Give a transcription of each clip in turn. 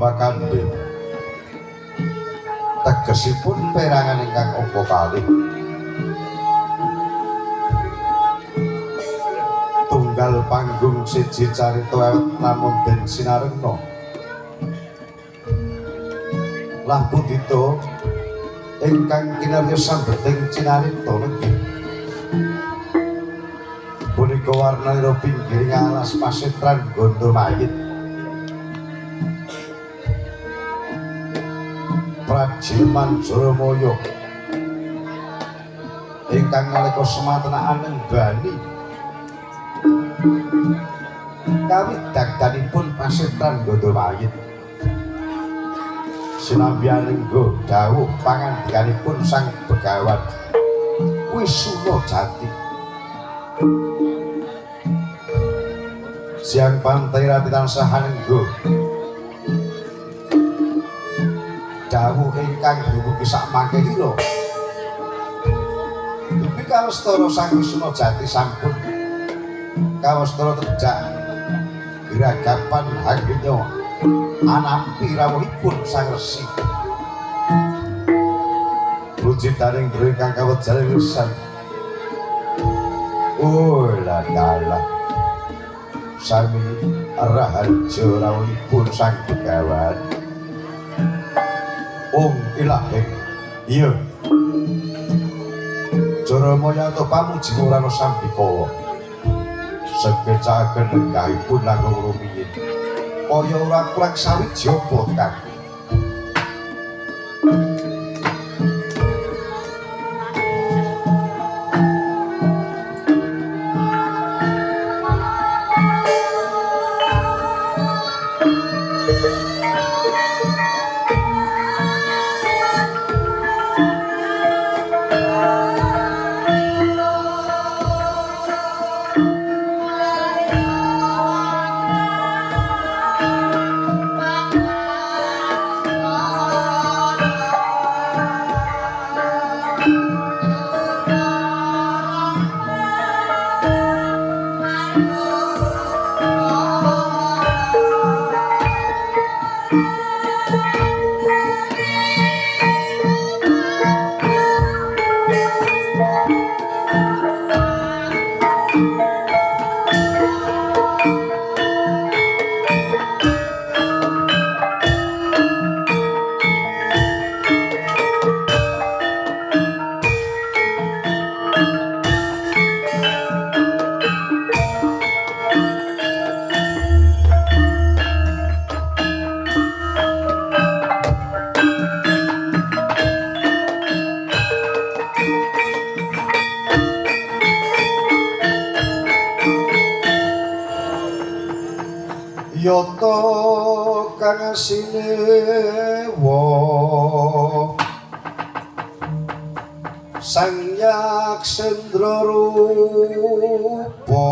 Pakandhe tegesipun perangan ingkang apa kalih tunggal panggung siji carita ewet namun den sinarengna lah budita ingkang kinarya sambeting cinarita nggih punika warnanira pinggiring alas pasetran gondo mayit Prajiman Jaramaya ingkang nalika sematènaning bani kawidagdanipun pasetran Gondomayit sinambiyaning nggo dawuh pangandikanipun Sang Begawan Wisuna Jati siang pantai rati tansah hanenggo dawuh ingkang dumugi sak mangke kira dupi kawastara Sang Wisuna Jati sampun kawastara tejak gragapan hanggenya anampi rawuhipun Sang Resi wujudane ndro ingkang kawedal wisan dalah sami raharja rawuhipun Sang Begawan Ilahe iya Jaramaya to pamuji Murana Sambikala sekecaken nenggahipun langkung rumiyin kaya ora kurang sawiji apa Kang. Yoto kang sinewa sang yaksendra rupa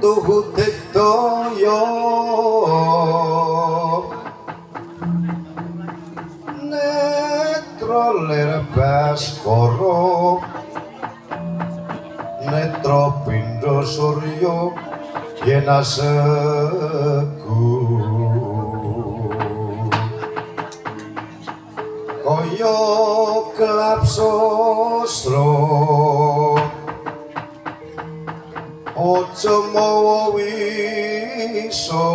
tuhu daya netra ler baskara netra pindha surya yen asegu kaya kelap sastra aja mawa wisa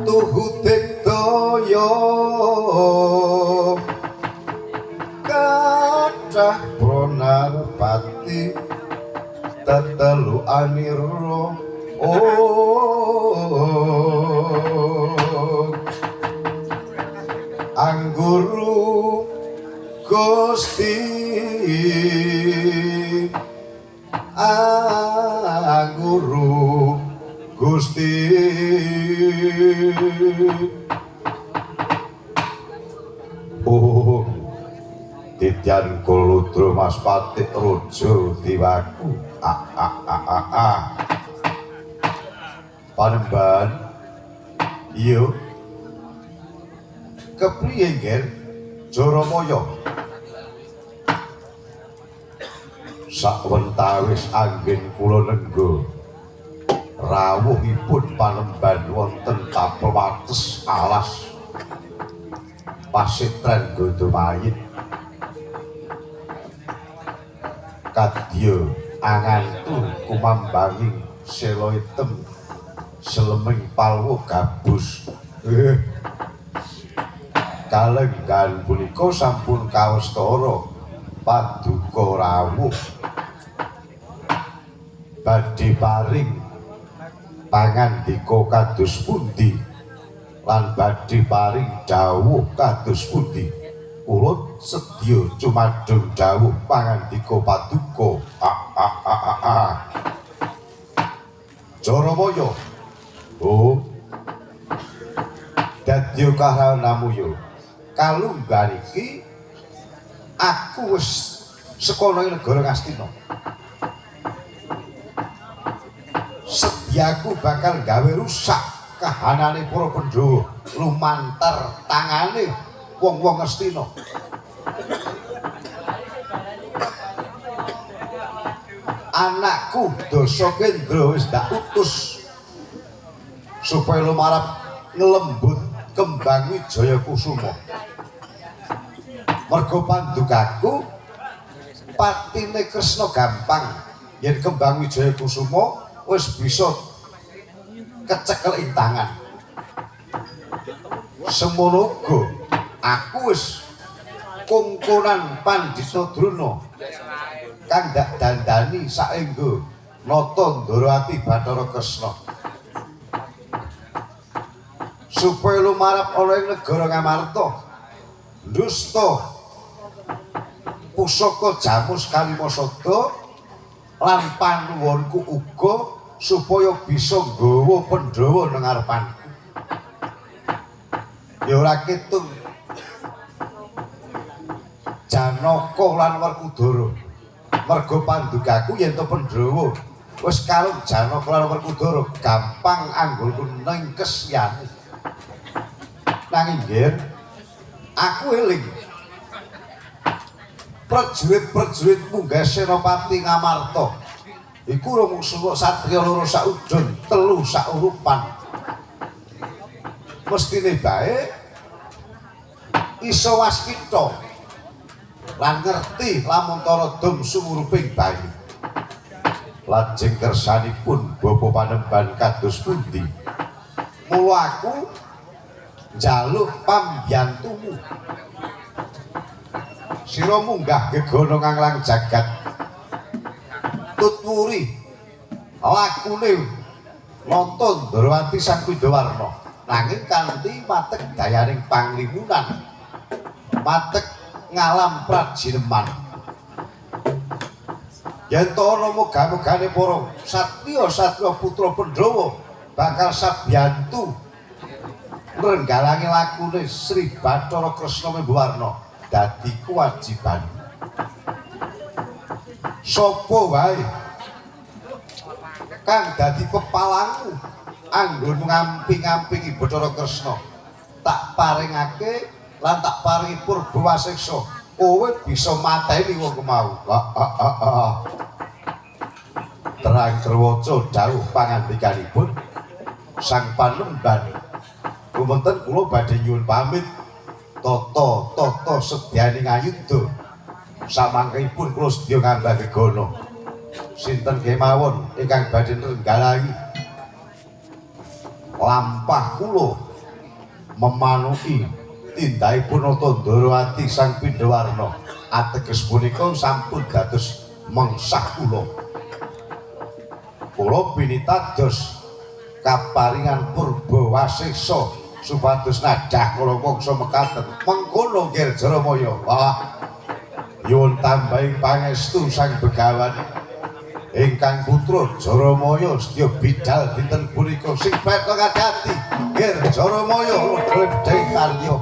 tuhu daya kathah pranarpati tetelu anira angguru Gusti angguru Gusti Titian Kuludra Mas Patih Raja Diwaku Panembahan iya kepriye nggih Jaramaya sakwentawis anggen kula nenggo rawuhipun panembahan wonten tapel wates alas Pasitren Godamayit kadya angantu kumambanging sela item seleming palwa gabus kalenggan punika sampun kawestara paduka rawuh badhe paring pangandika kados pundi lan badhe paring dawuh kados pundi kula sedya cumadung dawuh pangandika paduka Jaramaya dadya kahanamuya kalunggan iki aku wis sekolah ing negara Ngastina sediaku bakal gawe rusak kahanane para Pandhawa lumantar tangane wong-wong Ngastina anakku Dasakendra wis ndak utus supaya lumarap ngelembut Kembang Wijaya Kusuma mergo pandukaku patine Kresna gampang yen Kembang Wijaya Kusuma wis bisa kecekel ing tangan semono uga aku wis kongkonan Pandhita Drona kang dak dandani saenggo nata Ndarawati Bathara Kresna supaya lumarap ana ing negara Ngamarta ndusta pusaka Jamus Kalimasada lan panuwunku uga supaya bisa nggawa Pandhawa nang ngarepanku ya ora ketung Janaka lan Werkudara merga pandugaku yen to Pandhawa wis karo Janaka lan Werkudara gampang anggulku ning kesyane nanging nggih aku eling prajurit-prajurit munggah Senopati Ngamarta iku mung satriya loro saudon telu saurupan mestine bae iso waskita lan ngerti lamun tara dom sumuruping bayi lajeng kersanipun bapa panemban kados pundi mula aku njaluk pambiyantumu sira munggah gegana nganglang jagat tutwuri lakune nonton Ndarawati Sang Widawarna nanging kanthi matek dayaning panglimunan matek ngalam prajineman yen to ana moga-mogane para satriya putra Pandhawa bakal sabiyantu ngrenggalangi lakune Sri Bathara Kresna Widawarna dadi kewajiban sapa wae kang dadi pepalangmu anggonmu ngamping-ngampingi Bathara Kresna tak paringake lan tak paringi purba waseksa kowe bisa mateni wong kemau terang terwaca dawuh pangandikanipun Sang Panemban Gumanten kula badhe nyuwun pamit tata sedyaning ayudha samangkipun kula sedya ngambah gegana sinten kemawon ingkang badhe nrenggalangi lampah kula memanuki tindakipun nata Ndarawati Sang Widawarna ateges punika sampun dados mengsah kula pinitados kaparingan purba waseksa supados nadah kala mangsa mekaten mengkono nggih Jaramaya nyuwun tambahi pangestu Sang Begawan ingkang putra Jaramaya sedya bidal dinten punika sing petha kadati nggih Jaramaya gedhe karya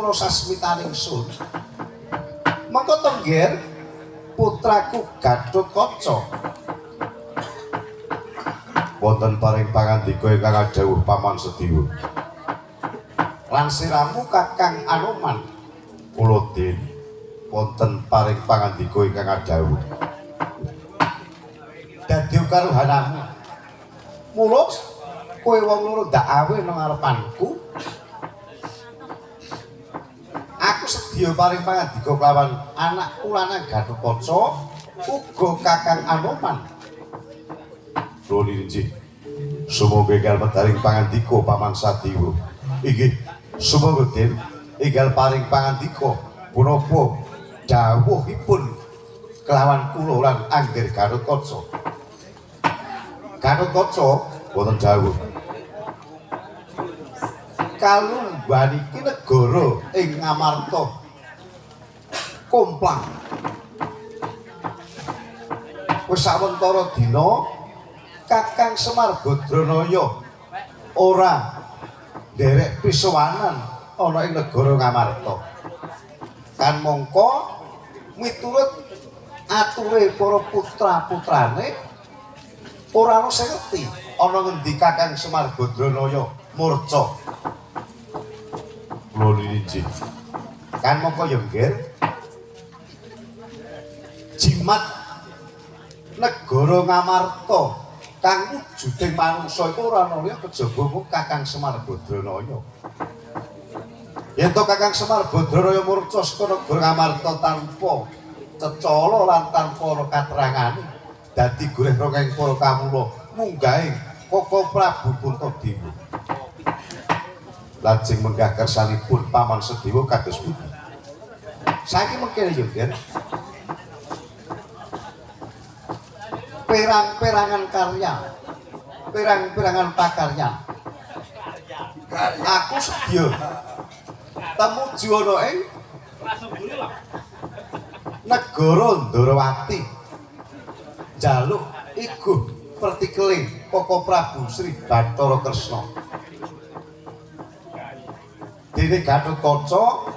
sampurna sasmitaning sun. Mengko tengger putraku Gatotkaca wonten paring pangandika ingkang dawuh Paman Sediwa. Lan siramu Kakang Anoman kula den wonten paring pangandika ingkang dawuh. Dadi karuhanamu. Mula kowe wong loro ndak awe nang ngarepanku. Aku sedya paring pangandika kelawan anak kulana Gatotkaca uga Kakang Anoman. Roli rinci. Sumangga enggal medharing pangandika Paman Sadiwa. Inggih, sumangga den enggal paring pangandika punapa dawuhipun kelawan kula lan Angger Gatotkaca. Gatotkaca wonten dawuh. Kalumban iki negara ing Ngamarta komplang. Wis sawentara dina Kakang Semar Badranaya ora nderek pisowanan ana ing negara Ngamarta. Kan mongko miturut ature para putra-putrane ora ana sing ngerti ana ngendi Kakang Semar Badranaya murca. Kula rinci. Kan mongko ya nggih. Jimat negara Ngamarta kang wujuding manungsa iku ora ana liya kejaba mung Kakang Semar Badranaya. Yen to Kakang Semar Badranaya murca saka negara Ngamarta tanpa cecala lan tanpa ana katerangane dadi goreh rongeng para kamula munggahing Koko Prabu Puntadewa. Lajeng menggah kersanipun Paman Sediwa kados pundi? Saiki mengkene yo, Ger. Perang-perangan karya, perang-perangan pakaryan. Aku sedya tumuju ana ing negara Ndarawati. Jaluk iguh pertikeling Koko Prabu Sri Bathara Kresna. Dene Gatotkaca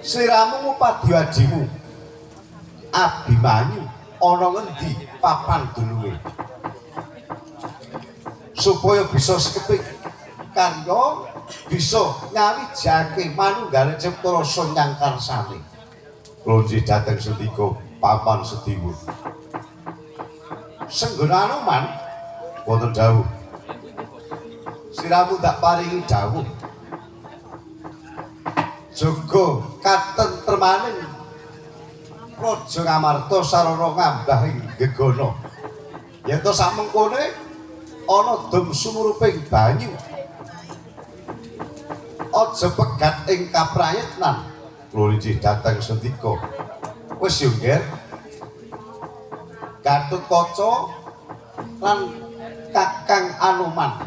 sliramu ngupadi adimu Abimanyu ana ngendi papan duluwe supaya bisa sekeping karya bisa nyawijake manunggale cipta rasa nyang karsane. Kula dhateng sendika Paman Sediwa. Senggana Anoman wonten dawuh. Siramu tak paringi dawuh. Jaga katentremaning Raja Ngamarta sarana ngambahing gegana. Yen to samengkone ana dum sumuruping banyu. Aja pegat ing kaprayitnan. Kula nggih dhateng sendika. Wis yo nggih. Gatotkaca lan Kakang Anoman.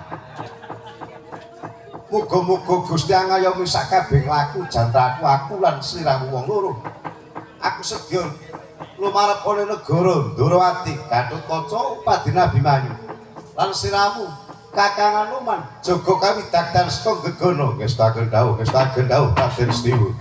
Muga-muga Gusti ngayomi sakabehing laku jantraku aku lan sliramu wong loro. Aku sedya lumarep ana negara Ndarawati. Gatotkaca upadine Abimanyu. Lan sliramu Kakang Anoman jaga kawidakdan saka gegana. Ngestaken dawuh Raden Sediwa.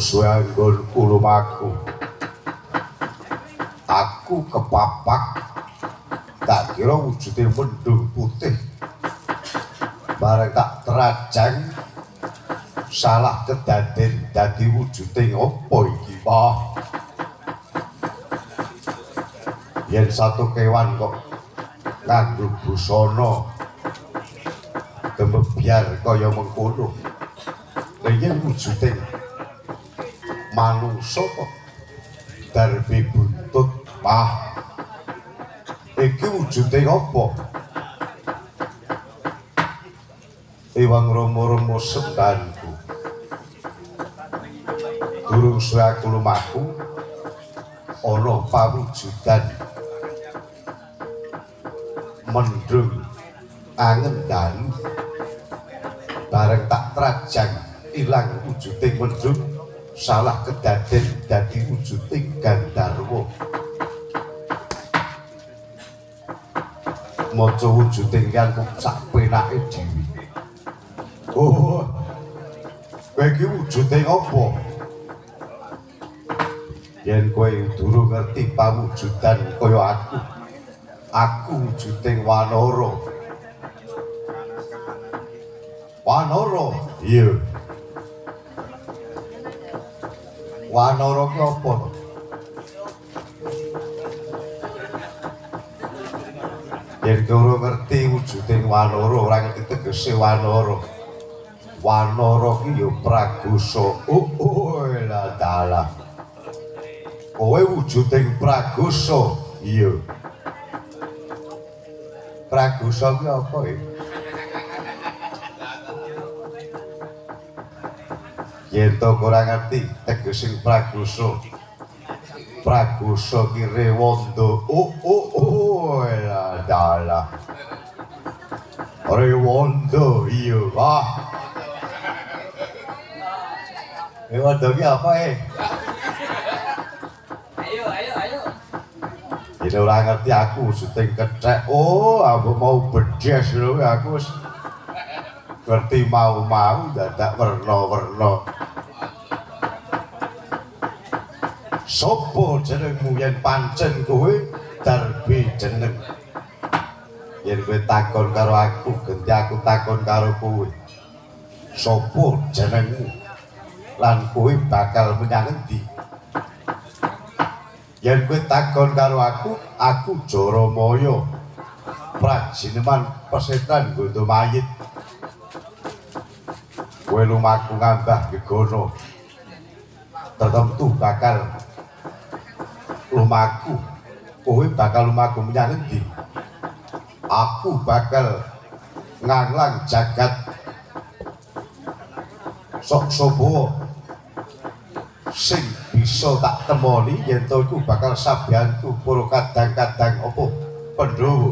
suanggon ulumaku. Aku kepapak tak kira wujudnya mendung putih. Bareng tak terajang salah kedaden dadi wujudnya ngopo iki Pak. Yen satu kewan kok nganggo busana kemebiar kaya mengkono. Lah yen wujudnya manungsa kok darbe buntut Pak. Iki wujudnya apa? Iwang romo-romo sembanku. Durung suwe aku lumaku ana pawujudan mendung angen dalu. Bareng tak trajang ilang wujuding mendung salah kedaden dadi wujuding Gandharwa. Maca wujuding kan sak penake dhewe. Oh, kowe iki wujude apa? Yen kowe durung ngerti pawujudan kaya aku wujuding Wanara. Wanara, iya. Wanara ki apa? Yen kowe ngerti wujuding Wanara, ora ngerti tegese Wanara. Wanara ki ya Pragusa. Oh, la dalah. Kowe wujuding Pragusa. Iya. Pragusa ki apa ya? Yen to ora ngerti tegesing Pragusa. Pragusa ki Rewanda. Oh, la dalah. Rewanda, iya. Rewanda ki apa Ayo. Ini ora ngerti aku syuting kecek. Oh, aku mau bedes lho aku wis ngerti mau dadak werna-werna. Sopo jenengmu yen pancen kowe darbe jeneng. Yen kowe takon karo aku, ganti aku takon karo kowe. Sopo jenengmu? Lan kowe bakal menyang endi? Yen kowe takon karo aku Jaramaya. Prajineman pesetan nggondo mayit. Kowe lumaku ngambah gegono. Tertentu bakal lumaku. Kowe bakal lumaku menyang endi? Aku bakal nganglang jagat. Sok sobo sing bisa tak temoni yen to iku bakal sabianku para kadang-kadang apa Pandhawa.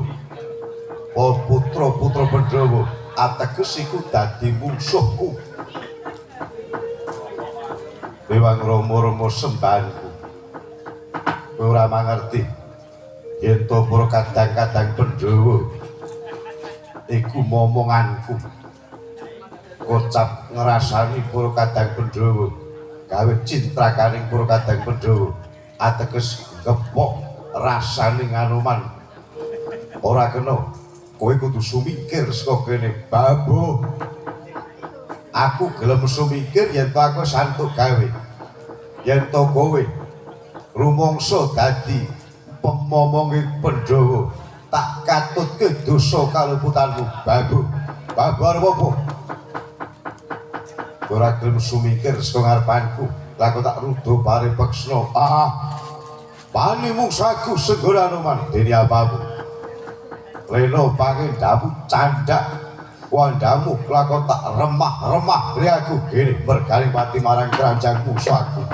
Para putra-putra Pandhawa ateges iku dadi mungsuhku. Dewang Rama-Rama sembanku. Kowe ora mangerti yen to para kadang-kadang Pandhawa iku momonganku. Kocap ngrasani para kadang Pandhawa. Gawe cintrakaning para kadang Pandhawa ateges gepok rasaning Anoman. Ora kena kowe kudu sumikir saka kene babu. Aku gelem sumikir yen to aku santuk gawe. Yen to kowe rumangsa dadi pemomonge Pandhawa tak katutke dosa kaluputanmu babu. Babu arep apa? Ora gelem sumikir saka ngarepanku, lah kok tak rudo paripeksna. Bani mungsaku segera Anoman dene apamu. Leno pangendamu candak, wandamu lakon tak remah-remah riaku gini bergaling mati marang keranjang musuhku.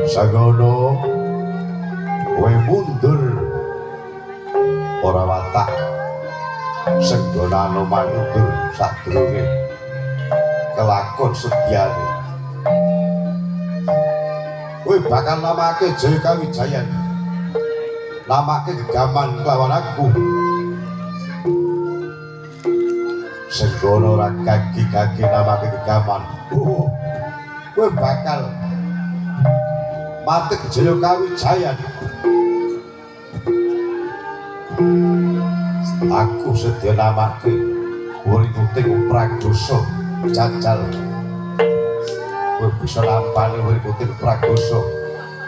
Sagono kowe mundur ora watak Senggonano manundur sadurunge kelakon sedyane kowe bakal namake Jaya Kawijayan namake gegaman lawan aku Senggono ora kaki-kaki namake gegaman kowe bakal matek Jaya Kawijayan aku sedia namake urip-uriping Pragosa cacal kowe bisa nampani urip-uriping Pragosa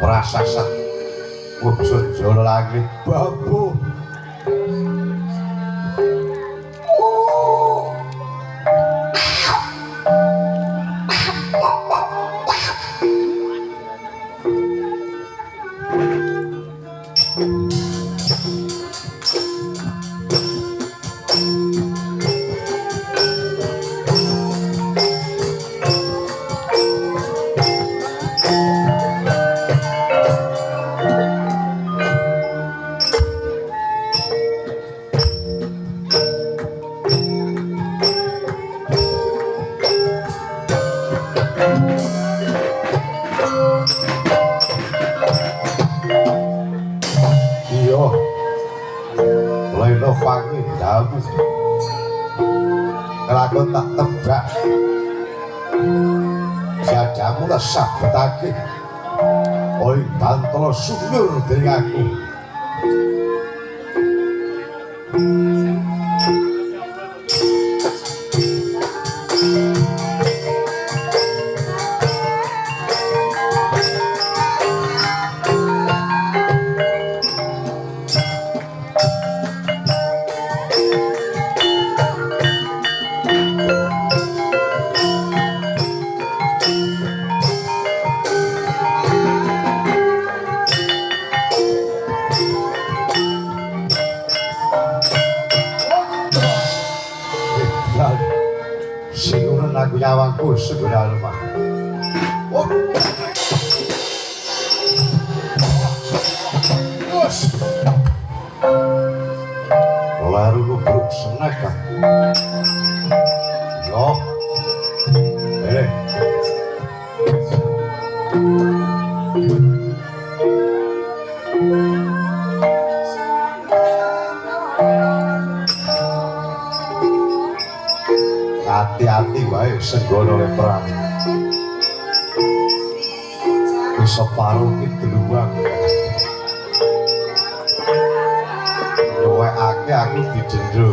prasasat kowe bisa jolo langit babu kelakon tak tebak jadamu tak sabetake oi bantala sunyur dening aku nyawangku segera lemah. Lalu gubruk senek kan. Yo. Hati-hati wae Senggono perang. Ku separuh iki luwang. Nyuwekake aku dijendro.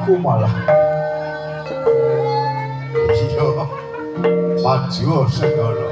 Aku malah iya maju Senggono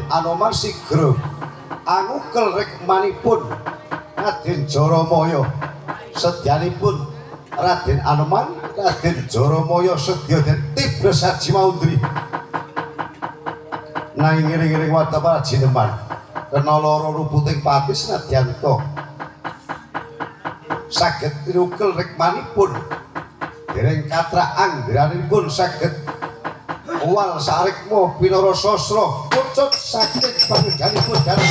Anoman Sigro anukel rekmanipun Raden Jaramaya sedyanipun Raden Anoman Raden Jaramaya sedya den tibres saji maundri nanging ngiring-ngiring wadhah para jineman kena lara ruputing pati senadyan to saged nukel rekmanipun dereng katra anggranipun saged wal sarikma pinara sastra pucuk saking panggenipun dalem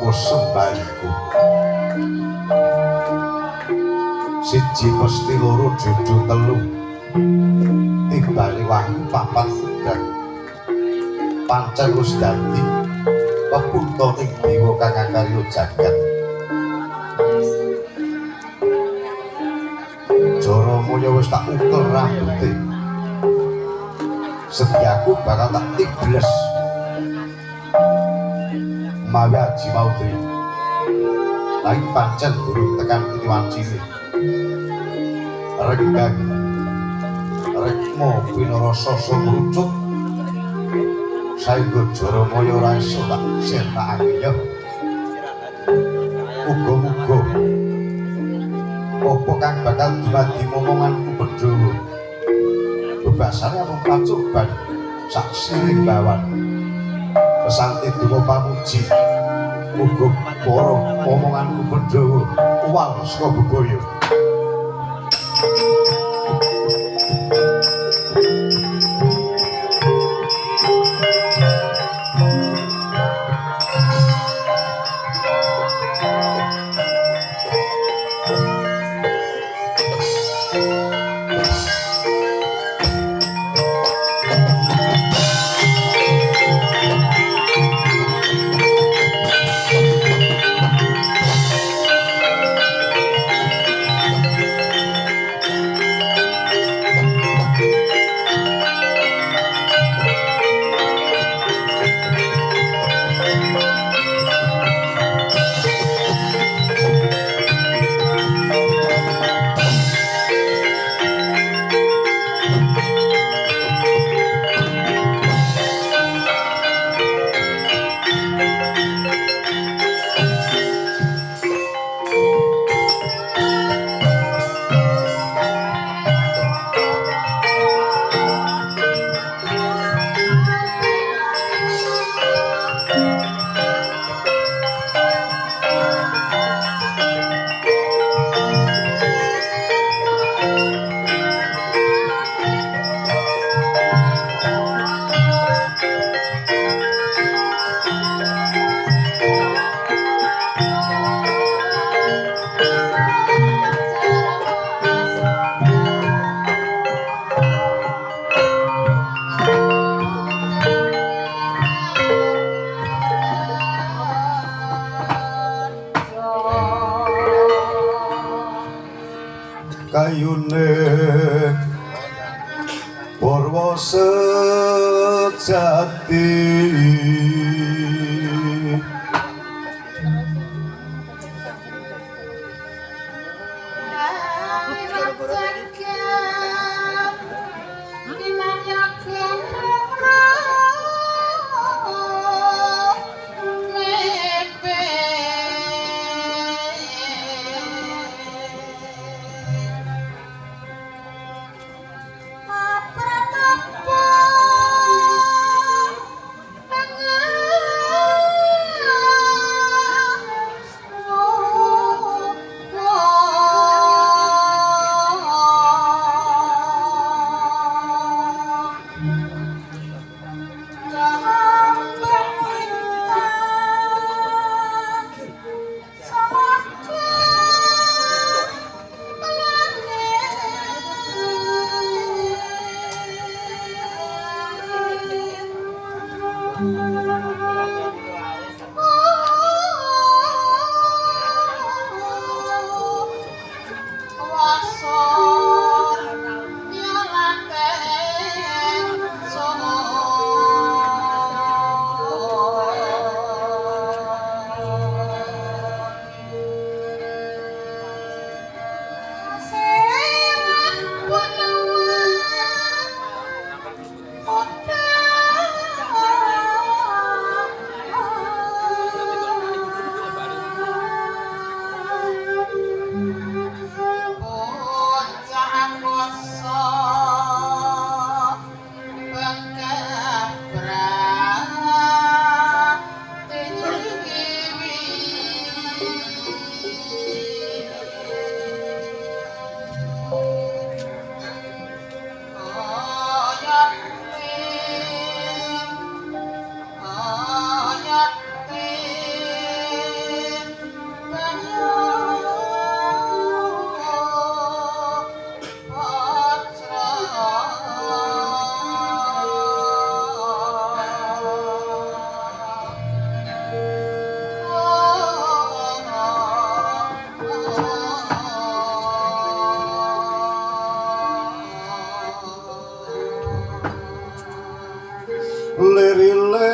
sembahku siji mesti loro judu telu timbali wangi papat sedang pancen wis dadi pepuntaning dewa kang akarya jagat Jaramaya wis tak ukel rambute setiaku bakal tak tibles mawi Haji Maudri lagi pancen durung tekan kini wancine renggang rekmo pinarasa sumrucut saengga Jaramaya ora iso tak sirnakake ya muga-muga apa kang bakal dumadi momonganku Pandhawa bebasane amung pacoban sak siring bawan pesanti donga pamuji muga para momonganku Pandhawa uwal saka bebaya kayune Purwa sejati lirile